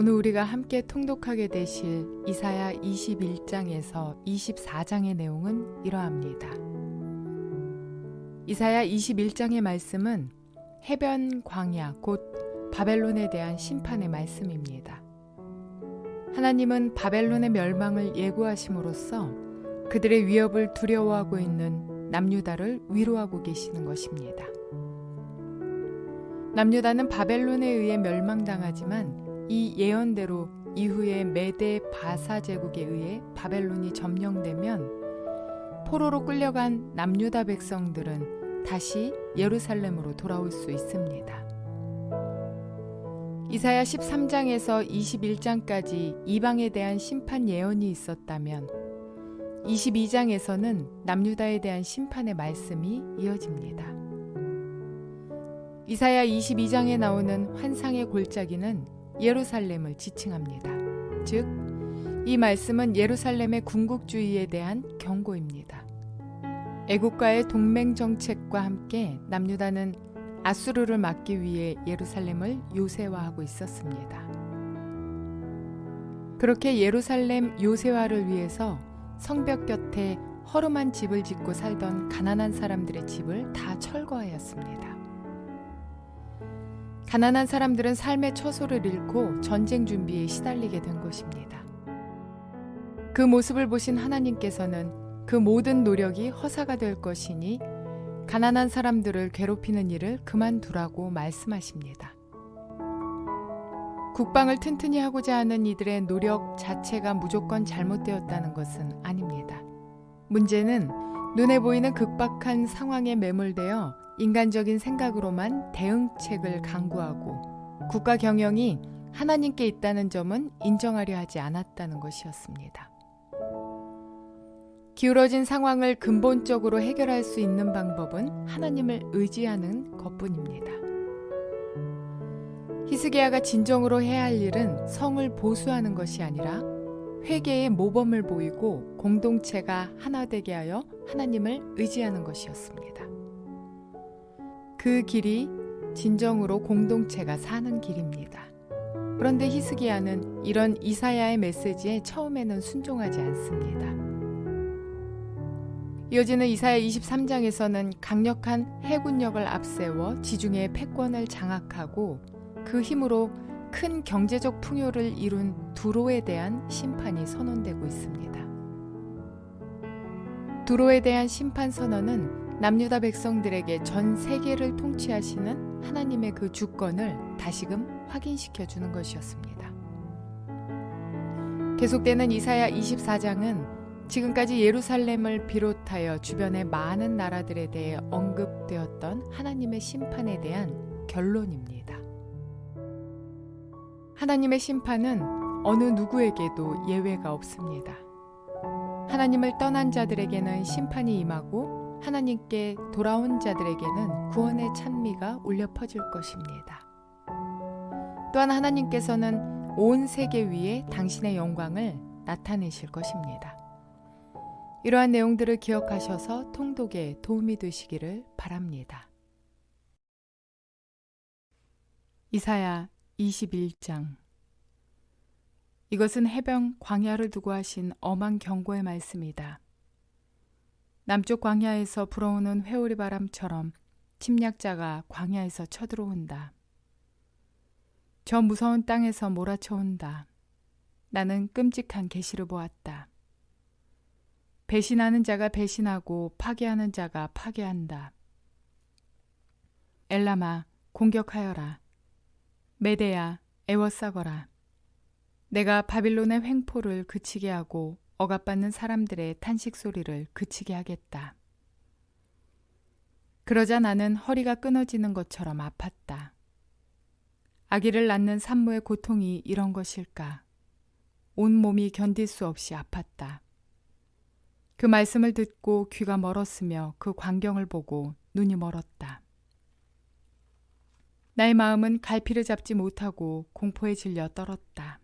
오늘 우리가 함께 통독하게 되실 이사야 21장에서 24장의 내용은 이러합니다. 이사야 21장의 말씀은 해변 광야 곧 바벨론에 대한 심판의 말씀입니다. 하나님은 바벨론의 멸망을 예고하심으로써 그들의 위협을 두려워하고 있는 남유다를 위로하고 계시는 것입니다. 남유다는 바벨론에 의해 멸망당하지만 이 예언대로 이후에 메데 바사 제국에 의해 바벨론이 점령되면 포로로 끌려간 남유다 백성들은 다시 예루살렘으로 돌아올 수 있습니다. 이사야 13장에서 21장까지 이방에 대한 심판 예언이 있었다면 22장에서는 남유다에 대한 심판의 말씀이 이어집니다. 이사야 22장에 나오는 환상의 골짜기는 예루살렘을 지칭합니다. 즉, 이 말씀은 예루살렘의 군국주의에 대한 경고입니다. 애국과의 동맹 정책과 함께 남유다는 아수르를 막기 위해 예루살렘을 요새화하고 있었습니다. 그렇게 예루살렘 요새화를 위해서 성벽 곁에 허름한 집을 짓고 살던 가난한 사람들의 집을 다 철거하였습니다. 가난한 사람들은 삶의 처소를 잃고 전쟁 준비에 시달리게 된 것입니다. 그 모습을 보신 하나님께서는 그 모든 노력이 허사가 될 것이니 가난한 사람들을 괴롭히는 일을 그만두라고 말씀하십니다. 국방을 튼튼히 하고자 하는 이들의 노력 자체가 무조건 잘못되었다는 것은 아닙니다. 문제는 눈에 보이는 급박한 상황에 매몰되어 인간적인 생각으로만 대응책을 강구하고 국가 경영이 하나님께 있다는 점은 인정하려 하지 않았다는 것이었습니다. 기울어진 상황을 근본적으로 해결할 수 있는 방법은 하나님을 의지하는 것뿐입니다. 히스기야가 진정으로 해야 할 일은 성을 보수하는 것이 아니라 회개의 모범을 보이고 공동체가 하나 되게 하여 하나님을 의지하는 것이었습니다. 그 길이 진정으로 공동체가 사는 길입니다. 그런데 히스기야는 이런 이사야의 메시지에 처음에는 순종하지 않습니다. 이어지는 이사야 23장에서는 강력한 해군력을 앞세워 지중해의 패권을 장악하고 그 힘으로 큰 경제적 풍요를 이룬 두로에 대한 심판이 선언되고 있습니다. 두로에 대한 심판 선언은 남유다 백성들에게 전 세계를 통치하시는 하나님의 그 주권을 다시금 확인시켜 주는 것이었습니다. 계속되는 이사야 24장은 지금까지 예루살렘을 비롯하여 주변의 많은 나라들에 대해 언급되었던 하나님의 심판에 대한 결론입니다. 하나님의 심판은 어느 누구에게도 예외가 없습니다. 하나님을 떠난 자들에게는 심판이 임하고 하나님께 돌아온 자들에게는 구원의 찬미가 울려 퍼질 것입니다. 또한 하나님께서는 온 세계 위에 당신의 영광을 나타내실 것입니다. 이러한 내용들을 기억하셔서 통독에 도움이 되시기를 바랍니다. 이사야 21장. 이것은 해변 광야를 두고 하신 엄한 경고의 말씀이다. 남쪽 광야에서 불어오는 회오리 바람처럼 침략자가 광야에서 쳐들어온다. 저 무서운 땅에서 몰아쳐온다. 나는 끔찍한 계시를 보았다. 배신하는 자가 배신하고 파괴하는 자가 파괴한다. 엘람아, 공격하여라. 메대야, 애워싸거라. 내가 바빌론의 횡포를 그치게 하고 억압받는 사람들의 탄식 소리를 그치게 하겠다. 그러자 나는 허리가 끊어지는 것처럼 아팠다. 아기를 낳는 산모의 고통이 이런 것일까? 온 몸이 견딜 수 없이 아팠다. 그 말씀을 듣고 귀가 멀었으며 그 광경을 보고 눈이 멀었다. 나의 마음은 갈피를 잡지 못하고 공포에 질려 떨었다.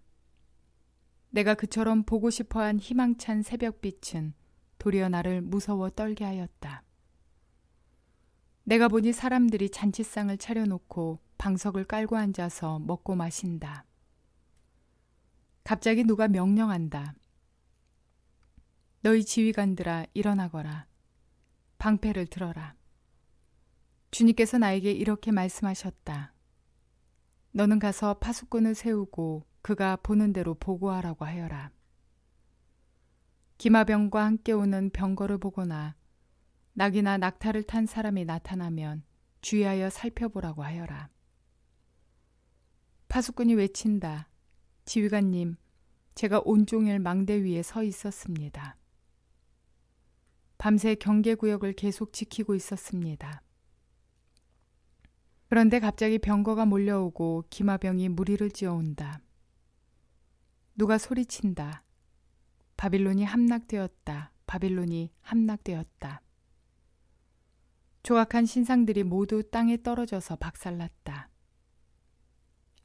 내가 그처럼 보고 싶어한 희망찬 새벽빛은 도리어 나를 무서워 떨게 하였다. 내가 보니 사람들이 잔치상을 차려놓고 방석을 깔고 앉아서 먹고 마신다. 갑자기 누가 명령한다. 너희 지휘관들아 일어나거라. 방패를 들어라. 주님께서 나에게 이렇게 말씀하셨다. 너는 가서 파수꾼을 세우고 그가 보는 대로 보고하라고 하여라. 기마병과 함께 오는 병거를 보거나 낙이나 낙타를 탄 사람이 나타나면 주의하여 살펴보라고 하여라. 파수꾼이 외친다. 지휘관님, 제가 온종일 망대 위에 서 있었습니다. 밤새 경계구역을 계속 지키고 있었습니다. 그런데 갑자기 병거가 몰려오고 기마병이 무리를 지어온다. 누가 소리친다. 바빌론이 함락되었다. 바빌론이 함락되었다. 조각한 신상들이 모두 땅에 떨어져서 박살났다.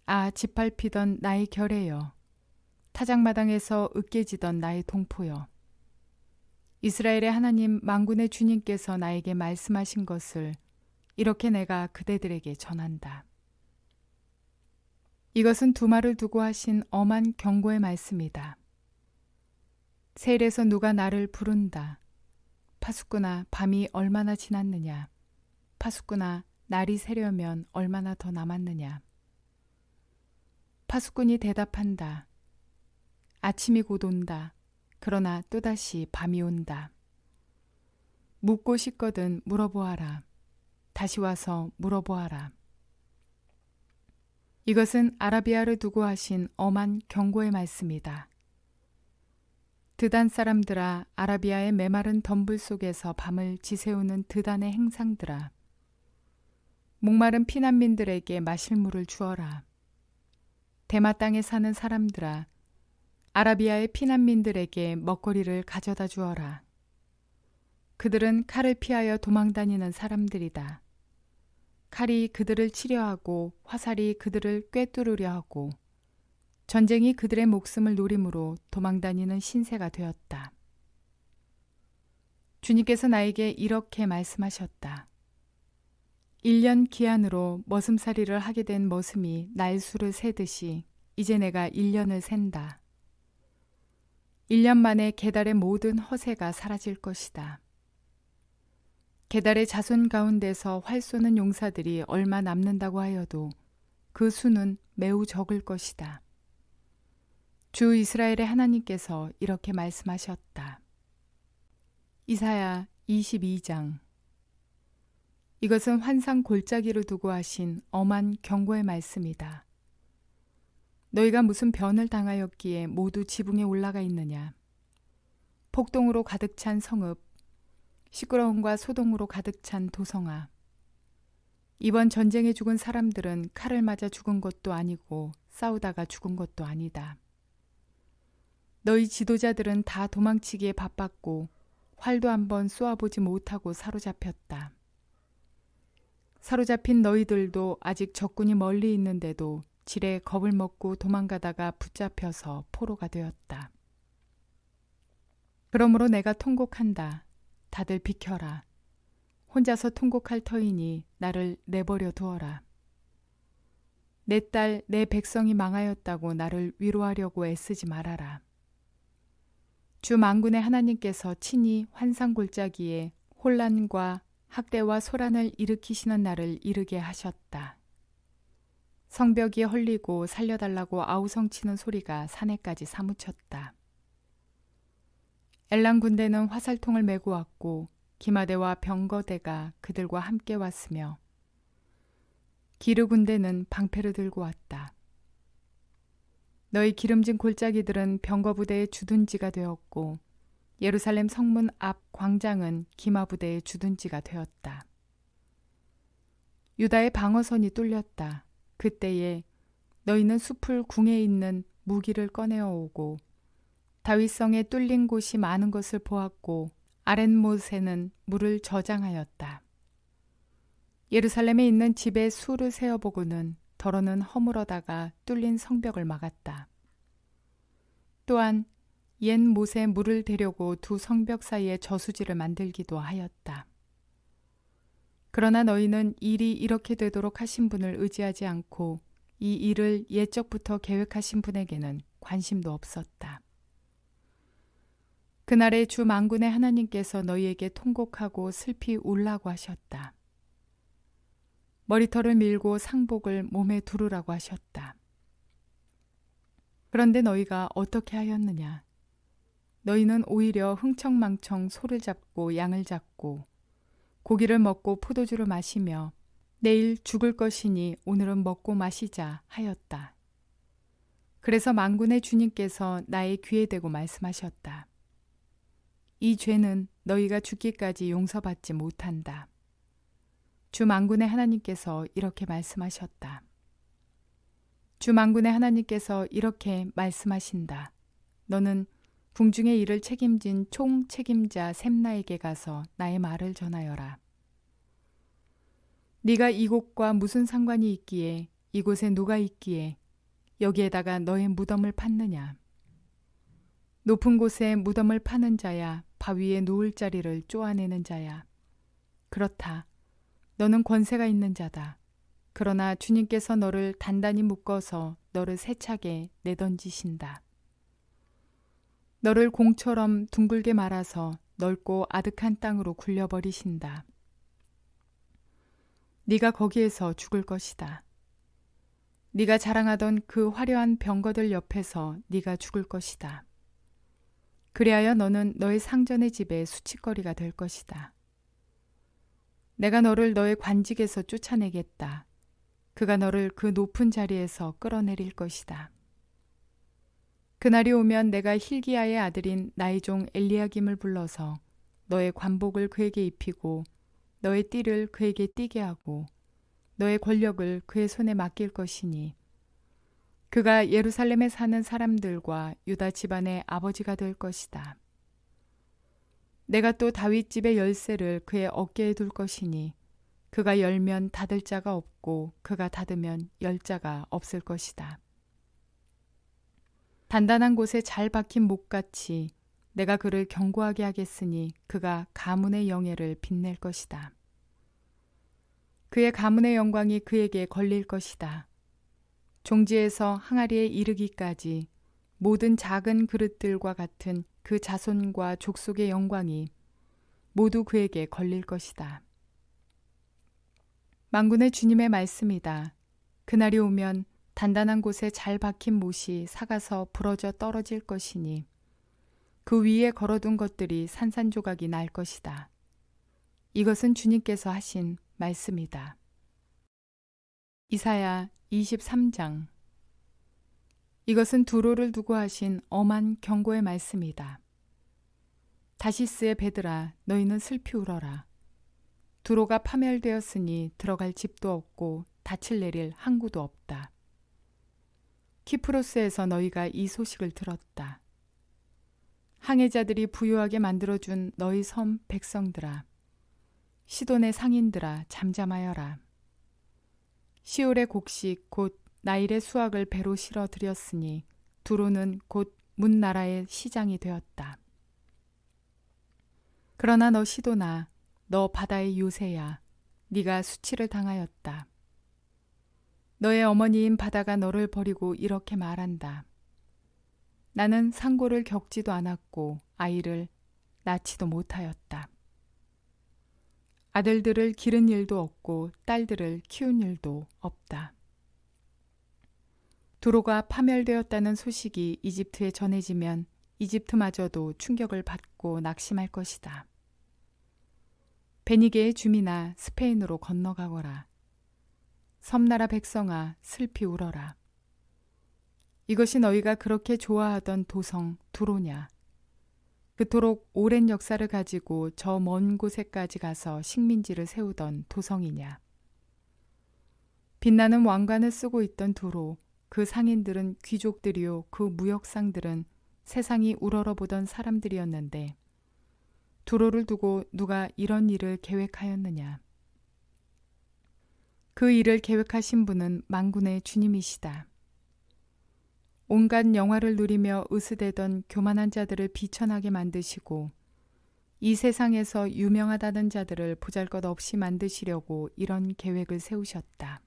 아, 짓밟히던 나의 결애여. 타작마당에서 으깨지던 나의 동포여. 이스라엘의 하나님 만군의 주님께서 나에게 말씀하신 것을 이렇게 내가 그대들에게 전한다. 이것은 두말을 두고 하신 엄한 경고의 말씀이다. 세일에서 누가 나를 부른다. 파수꾼아, 밤이 얼마나 지났느냐. 파수꾼아, 날이 새려면 얼마나 더 남았느냐. 파수꾼이 대답한다. 아침이 곧 온다. 그러나 또다시 밤이 온다. 묻고 싶거든 물어보아라. 다시 와서 물어보아라. 이것은 아라비아를 두고 하신 엄한 경고의 말씀이다. 드단 사람들아, 아라비아의 메마른 덤불 속에서 밤을 지새우는 드단의 행상들아. 목마른 피난민들에게 마실 물을 주어라. 대마 땅에 사는 사람들아, 아라비아의 피난민들에게 먹거리를 가져다 주어라. 그들은 칼을 피하여 도망다니는 사람들이다. 칼이 그들을 치려하고 화살이 그들을 꿰뚫으려 하고 전쟁이 그들의 목숨을 노림으로 도망다니는 신세가 되었다. 주님께서 나에게 이렇게 말씀하셨다. 1년 기한으로 머슴살이를 하게 된 머슴이 날수를 세듯이 이제 내가 1년을 센다. 1년 만에 게달의 모든 허세가 사라질 것이다. 게달의 자손 가운데서 활 쏘는 용사들이 얼마 남는다고 하여도 그 수는 매우 적을 것이다. 주 이스라엘의 하나님께서 이렇게 말씀하셨다. 이사야 22장. 이것은 환상 골짜기를 두고 하신 엄한 경고의 말씀이다. 너희가 무슨 변을 당하였기에 모두 지붕에 올라가 있느냐. 폭동으로 가득 찬 성읍, 시끄러움과 소동으로 가득 찬 도성아. 이번 전쟁에 죽은 사람들은 칼을 맞아 죽은 것도 아니고 싸우다가 죽은 것도 아니다. 너희 지도자들은 다 도망치기에 바빴고 활도 한번 쏘아보지 못하고 사로잡혔다. 사로잡힌 너희들도 아직 적군이 멀리 있는데도 지레 겁을 먹고 도망가다가 붙잡혀서 포로가 되었다. 그러므로 내가 통곡한다. 다들 비켜라. 혼자서 통곡할 터이니 나를 내버려 두어라. 내 딸, 내 백성이 망하였다고 나를 위로하려고 애쓰지 말아라. 주 만군의 하나님께서 친히 환상 골짜기에 혼란과 학대와 소란을 일으키시는 날을 이르게 하셨다. 성벽이 헐리고 살려달라고 아우성치는 소리가 산에까지 사무쳤다. 엘람 군대는 화살통을 메고 왔고 기마대와 병거대가 그들과 함께 왔으며 기르 군대는 방패를 들고 왔다. 너희 기름진 골짜기들은 병거부대의 주둔지가 되었고 예루살렘 성문 앞 광장은 기마부대의 주둔지가 되었다. 유다의 방어선이 뚫렸다. 그때에 너희는 숲을 궁에 있는 무기를 꺼내어 오고 다윗성에 뚫린 곳이 많은 것을 보았고 아렛못에는 물을 저장하였다. 예루살렘에 있는 집의 수를 세어보고는 더러는 허물어다가 뚫린 성벽을 막았다. 또한 옛 못에 물을 대려고 두 성벽 사이에 저수지를 만들기도 하였다. 그러나 너희는 일이 이렇게 되도록 하신 분을 의지하지 않고 이 일을 예적부터 계획하신 분에게는 관심도 없었다. 그날에 주 만군의 하나님께서 너희에게 통곡하고 슬피 울라고 하셨다. 머리털을 밀고 상복을 몸에 두르라고 하셨다. 그런데 너희가 어떻게 하였느냐? 너희는 오히려 흥청망청 소를 잡고 양을 잡고 고기를 먹고 포도주를 마시며 내일 죽을 것이니 오늘은 먹고 마시자 하였다. 그래서 만군의 주님께서 나의 귀에 대고 말씀하셨다. 이 죄는 너희가 죽기까지 용서받지 못한다. 주 만군의 하나님께서 이렇게 말씀하셨다. 주 만군의 하나님께서 이렇게 말씀하신다. 너는 궁중의 일을 책임진 총 책임자 셈나에게 가서 나의 말을 전하여라. 네가 이곳과 무슨 상관이 있기에 이곳에 누가 있기에 여기에다가 너의 무덤을 팠느냐. 높은 곳에 무덤을 파는 자야 바위에 누울 자리를 쪼아내는 자야. 그렇다. 너는 권세가 있는 자다. 그러나 주님께서 너를 단단히 묶어서 너를 세차게 내던지신다. 너를 공처럼 둥글게 말아서 넓고 아득한 땅으로 굴려버리신다. 네가 거기에서 죽을 것이다. 네가 자랑하던 그 화려한 병거들 옆에서 네가 죽을 것이다. 그리하여 너는 너의 상전의 집에 수치거리가 될 것이다. 내가 너를 너의 관직에서 쫓아내겠다. 그가 너를 그 높은 자리에서 끌어내릴 것이다. 그날이 오면 내가 힐기야의 아들인 나의 종 엘리야김을 불러서 너의 관복을 그에게 입히고 너의 띠를 그에게 띠게 하고 너의 권력을 그의 손에 맡길 것이니 그가 예루살렘에 사는 사람들과 유다 집안의 아버지가 될 것이다. 내가 또 다윗 집의 열쇠를 그의 어깨에 둘 것이니 그가 열면 닫을 자가 없고 그가 닫으면 열 자가 없을 것이다. 단단한 곳에 잘 박힌 목같이 내가 그를 견고하게 하겠으니 그가 가문의 영예를 빛낼 것이다. 그의 가문의 영광이 그에게 걸릴 것이다. 종지에서 항아리에 이르기까지 모든 작은 그릇들과 같은 그 자손과 족속의 영광이 모두 그에게 걸릴 것이다. 만군의 주님의 말씀이다. 그날이 오면 단단한 곳에 잘 박힌 못이 삭아서 부러져 떨어질 것이니 그 위에 걸어둔 것들이 산산조각이 날 것이다. 이것은 주님께서 하신 말씀이다. 이사야 23장. 이것은 두로를 두고 하신 엄한 경고의 말씀이다. 다시스의 배들아, 너희는 슬피 울어라. 두로가 파멸되었으니 들어갈 집도 없고 닻을 내릴 항구도 없다. 키프로스에서 너희가 이 소식을 들었다. 항해자들이 부유하게 만들어준 너희 섬 백성들아, 시돈의 상인들아 잠잠하여라. 시올의 곡식 곧 나일의 수확을 배로 실어 들였으니 두로는 곧 문나라의 시장이 되었다. 그러나 너 시돈아, 너 바다의 요새야, 네가 수치를 당하였다. 너의 어머니인 바다가 너를 버리고 이렇게 말한다. 나는 상고를 겪지도 않았고 아이를 낳지도 못하였다. 아들들을 기른 일도 없고 딸들을 키운 일도 없다. 두로가 파멸되었다는 소식이 이집트에 전해지면 이집트마저도 충격을 받고 낙심할 것이다. 베니게의 주민아, 스페인으로 건너가거라. 섬나라 백성아, 슬피 울어라. 이것이 너희가 그렇게 좋아하던 도성 두로냐. 그토록 오랜 역사를 가지고 저 먼 곳에까지 가서 식민지를 세우던 도성이냐. 빛나는 왕관을 쓰고 있던 두로, 그 상인들은 귀족들이요 그 무역상들은 세상이 우러러보던 사람들이었는데 두로를 두고 누가 이런 일을 계획하였느냐. 그 일을 계획하신 분은 만군의 주님이시다. 온갖 영화를 누리며 으스대던 교만한 자들을 비천하게 만드시고 이 세상에서 유명하다는 자들을 보잘것없이 만드시려고 이런 계획을 세우셨다.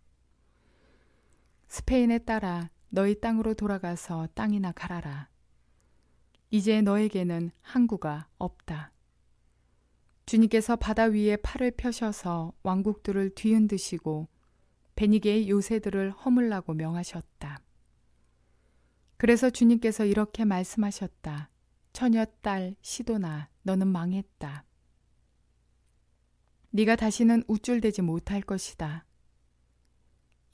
스페인에 따라 너희 땅으로 돌아가서 땅이나 갈아라. 이제 너에게는 항구가 없다. 주님께서 바다 위에 팔을 펴셔서 왕국들을 뒤흔드시고 베니게의 요새들을 허물라고 명하셨다. 그래서 주님께서 이렇게 말씀하셨다. 처녀 딸 시도나 너는 망했다. 네가 다시는 우쭐대지 못할 것이다.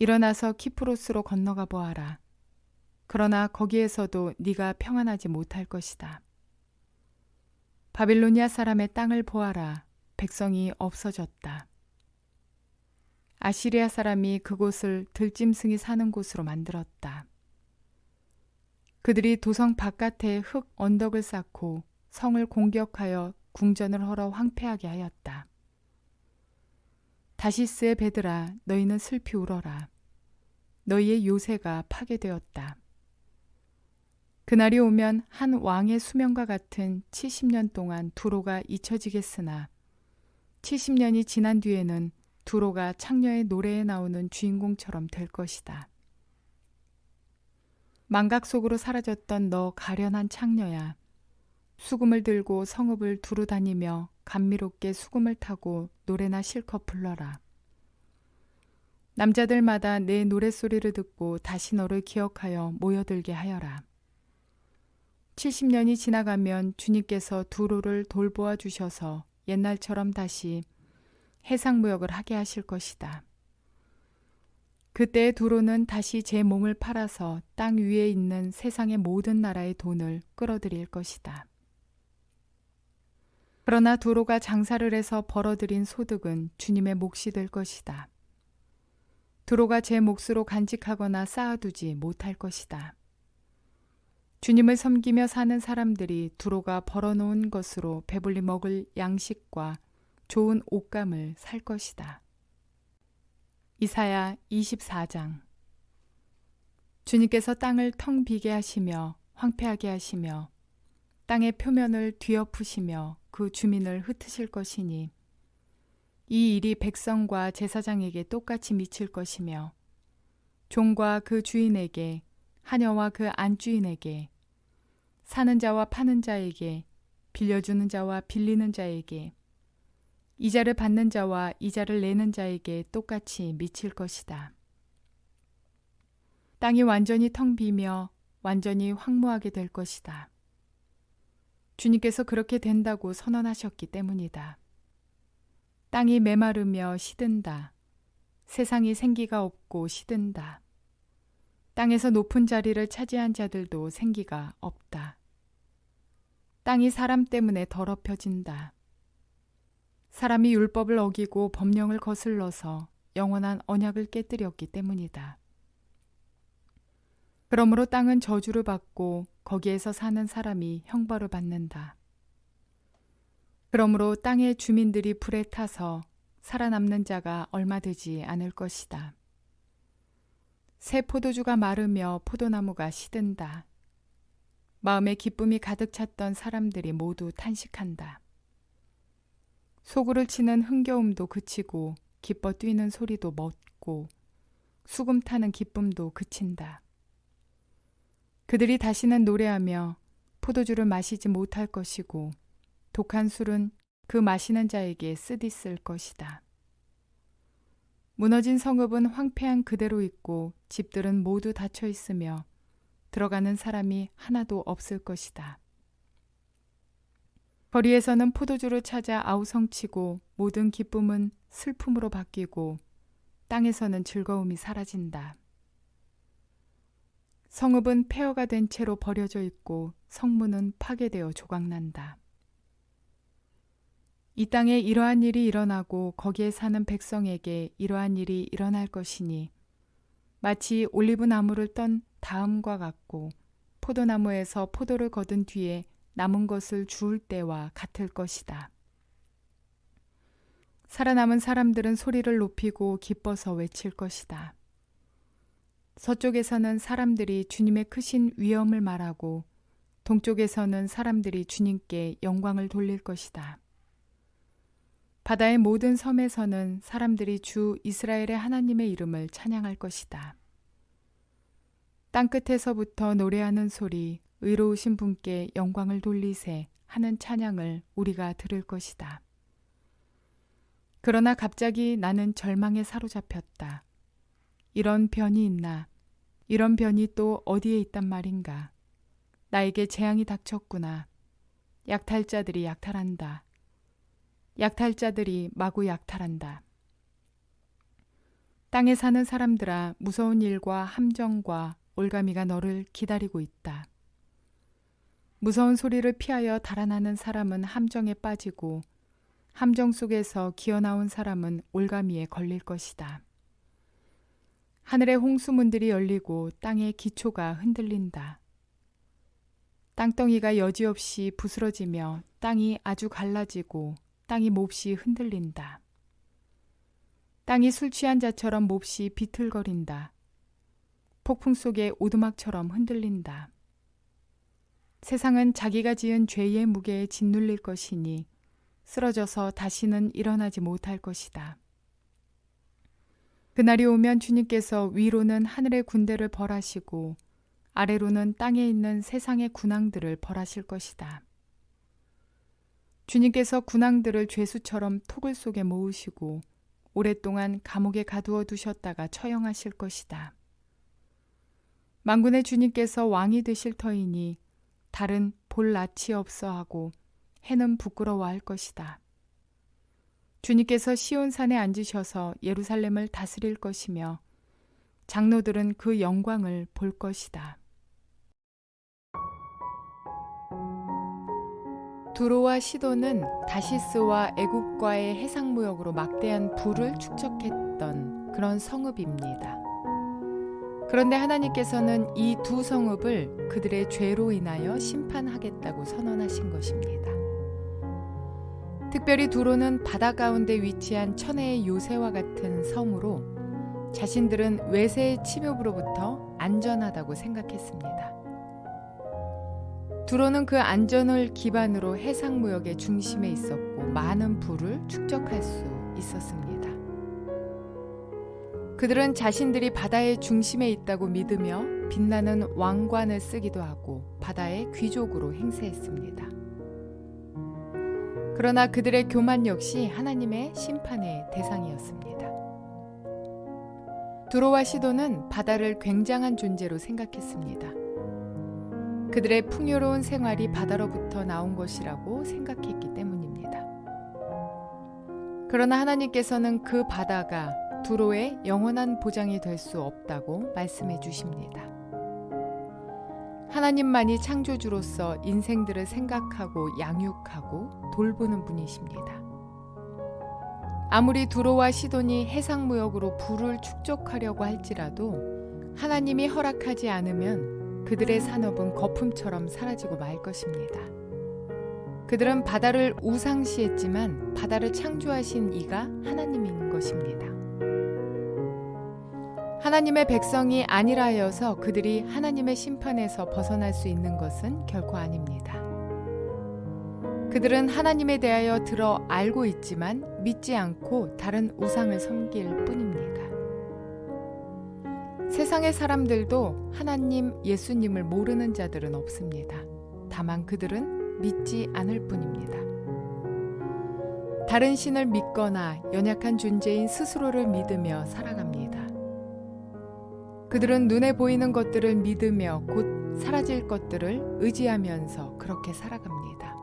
일어나서 키프로스로 건너가 보아라. 그러나 거기에서도 네가 평안하지 못할 것이다. 바빌로니아 사람의 땅을 보아라. 백성이 없어졌다. 아시리아 사람이 그곳을 들짐승이 사는 곳으로 만들었다. 그들이 도성 바깥에 흙 언덕을 쌓고 성을 공격하여 궁전을 헐어 황폐하게 하였다. 다시스의 배들아, 너희는 슬피 울어라. 너희의 요새가 파괴되었다. 그날이 오면 한 왕의 수명과 같은 70년 동안 두로가 잊혀지겠으나 70년이 지난 뒤에는 두로가 창녀의 노래에 나오는 주인공처럼 될 것이다. 망각 속으로 사라졌던 너 가련한 창녀야. 수금을 들고 성읍을 두루 다니며 감미롭게 수금을 타고 노래나 실컷 불러라. 남자들마다 내 노랫소리를 듣고 다시 너를 기억하여 모여들게 하여라. 70년이 지나가면 주님께서 두로를 돌보아 주셔서 옛날처럼 다시 해상무역을 하게 하실 것이다. 그때 두로는 다시 제 몸을 팔아서 땅 위에 있는 세상의 모든 나라의 돈을 끌어들일 것이다. 그러나 두로가 장사를 해서 벌어들인 소득은 주님의 몫이 될 것이다. 두로가 제 몫으로 간직하거나 쌓아두지 못할 것이다. 주님을 섬기며 사는 사람들이 두로가 벌어놓은 것으로 배불리 먹을 양식과 좋은 옷감을 살 것이다. 이사야 24장. 주님께서 땅을 텅 비게 하시며 황폐하게 하시며 땅의 표면을 뒤엎으시며 그 주민을 흩으실 것이니 이 일이 백성과 제사장에게 똑같이 미칠 것이며 종과 그 주인에게 하녀와 그 안주인에게 사는 자와 파는 자에게 빌려주는 자와 빌리는 자에게 이자를 받는 자와 이자를 내는 자에게 똑같이 미칠 것이다. 땅이 완전히 텅 비며 완전히 황무하게 될 것이다. 주님께서 그렇게 된다고 선언하셨기 때문이다. 땅이 메마르며 시든다. 세상이 생기가 없고 시든다. 땅에서 높은 자리를 차지한 자들도 생기가 없다. 땅이 사람 때문에 더럽혀진다. 사람이 율법을 어기고 법령을 거슬러서 영원한 언약을 깨뜨렸기 때문이다. 그러므로 땅은 저주를 받고 거기에서 사는 사람이 형벌을 받는다. 그러므로 땅의 주민들이 불에 타서 살아남는 자가 얼마 되지 않을 것이다. 새 포도주가 마르며 포도나무가 시든다. 마음에 기쁨이 가득 찼던 사람들이 모두 탄식한다. 소구를 치는 흥겨움도 그치고 기뻐 뛰는 소리도 멎고 수금 타는 기쁨도 그친다. 그들이 다시는 노래하며 포도주를 마시지 못할 것이고 독한 술은 그 마시는 자에게 쓰디쓸 것이다. 무너진 성읍은 황폐한 그대로 있고 집들은 모두 닫혀 있으며 들어가는 사람이 하나도 없을 것이다. 거리에서는 포도주를 찾아 아우성치고 모든 기쁨은 슬픔으로 바뀌고 땅에서는 즐거움이 사라진다. 성읍은 폐허가 된 채로 버려져 있고 성문은 파괴되어 조각난다. 이 땅에 이러한 일이 일어나고 거기에 사는 백성에게 이러한 일이 일어날 것이니 마치 올리브 나무를 떤 다음과 같고 포도나무에서 포도를 거둔 뒤에 남은 것을 주울 때와 같을 것이다. 살아남은 사람들은 소리를 높이고 기뻐서 외칠 것이다. 서쪽에서는 사람들이 주님의 크신 위엄을 말하고 동쪽에서는 사람들이 주님께 영광을 돌릴 것이다. 바다의 모든 섬에서는 사람들이 주 이스라엘의 하나님의 이름을 찬양할 것이다. 땅끝에서부터 노래하는 소리, 의로우신 분께 영광을 돌리세 하는 찬양을 우리가 들을 것이다. 그러나 갑자기 나는 절망에 사로잡혔다. 이런 변이 있나? 이런 변이 또 어디에 있단 말인가? 나에게 재앙이 닥쳤구나. 약탈자들이 약탈한다. 약탈자들이 마구 약탈한다. 땅에 사는 사람들아, 무서운 일과 함정과 올가미가 너를 기다리고 있다. 무서운 소리를 피하여 달아나는 사람은 함정에 빠지고 함정 속에서 기어나온 사람은 올가미에 걸릴 것이다. 하늘의 홍수문들이 열리고 땅의 기초가 흔들린다. 땅덩이가 여지없이 부스러지며 땅이 아주 갈라지고 땅이 몹시 흔들린다. 땅이 술 취한 자처럼 몹시 비틀거린다. 폭풍 속에 오두막처럼 흔들린다. 세상은 자기가 지은 죄의 무게에 짓눌릴 것이니 쓰러져서 다시는 일어나지 못할 것이다. 그날이 오면 주님께서 위로는 하늘의 군대를 벌하시고 아래로는 땅에 있는 세상의 군왕들을 벌하실 것이다. 주님께서 군왕들을 죄수처럼 토굴 속에 모으시고 오랫동안 감옥에 가두어 두셨다가 처형하실 것이다. 만군의 주님께서 왕이 되실 터이니 달은 볼 낯이 없어 하고 해는 부끄러워할 것이다. 주님께서 시온산에 앉으셔서 예루살렘을 다스릴 것이며 장로들은 그 영광을 볼 것이다. 두로와 시돈은 다시스와 애굽과의 해상무역으로 막대한 부를 축적했던 그런 성읍입니다. 그런데 하나님께서는 이 두 성읍을 그들의 죄로 인하여 심판하겠다고 선언하신 것입니다. 특별히 두로는 바다 가운데 위치한 천혜의 요새와 같은 성으로 자신들은 외세의 침입으로부터 안전하다고 생각했습니다. 두로는 그 안전을 기반으로 해상무역의 중심에 있었고 많은 부를 축적할 수 있었습니다. 그들은 자신들이 바다의 중심에 있다고 믿으며 빛나는 왕관을 쓰기도 하고 바다의 귀족으로 행세했습니다. 그러나 그들의 교만 역시 하나님의 심판의 대상이었습니다. 두로와 시돈은 바다를 굉장한 존재로 생각했습니다. 그들의 풍요로운 생활이 바다로부터 나온 것이라고 생각했기 때문입니다. 그러나 하나님께서는 그 바다가 두로의 영원한 보장이 될 수 없다고 말씀해 주십니다. 하나님만이 창조주로서 인생들을 생각하고 양육하고 돌보는 분이십니다. 아무리 두로와 시돈이 해상무역으로 부를 축적하려고 할지라도 하나님이 허락하지 않으면 그들의 산업은 거품처럼 사라지고 말 것입니다. 그들은 바다를 우상시했지만 바다를 창조하신 이가 하나님인 것입니다. 하나님의 백성이 아니라 하여서 그들이 하나님의 심판에서 벗어날 수 있는 것은 결코 아닙니다. 그들은 하나님에 대하여 들어 알고 있지만 믿지 않고 다른 우상을 섬길 뿐입니다. 세상의 사람들도 하나님, 예수님을 모르는 자들은 없습니다. 다만 그들은 믿지 않을 뿐입니다. 다른 신을 믿거나 연약한 존재인 스스로를 믿으며 살아갑니다. 그들은 눈에 보이는 것들을 믿으며 곧 사라질 것들을 의지하면서 그렇게 살아갑니다.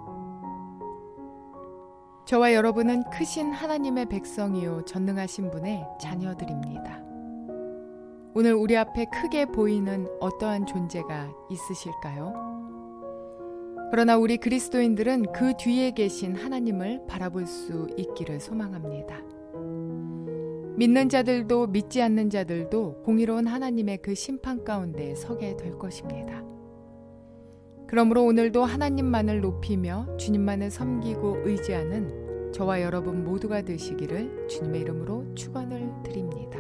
저와 여러분은 크신 하나님의 백성이요 전능하신 분의 자녀들입니다. 오늘 우리 앞에 크게 보이는 어떠한 존재가 있으실까요? 그러나 우리 그리스도인들은 그 뒤에 계신 하나님을 바라볼 수 있기를 소망합니다. 믿는 자들도 믿지 않는 자들도 공의로운 하나님의 그 심판 가운데 서게 될 것입니다. 그러므로 오늘도 하나님만을 높이며 주님만을 섬기고 의지하는 저와 여러분 모두가 되시기를 주님의 이름으로 축원을 드립니다.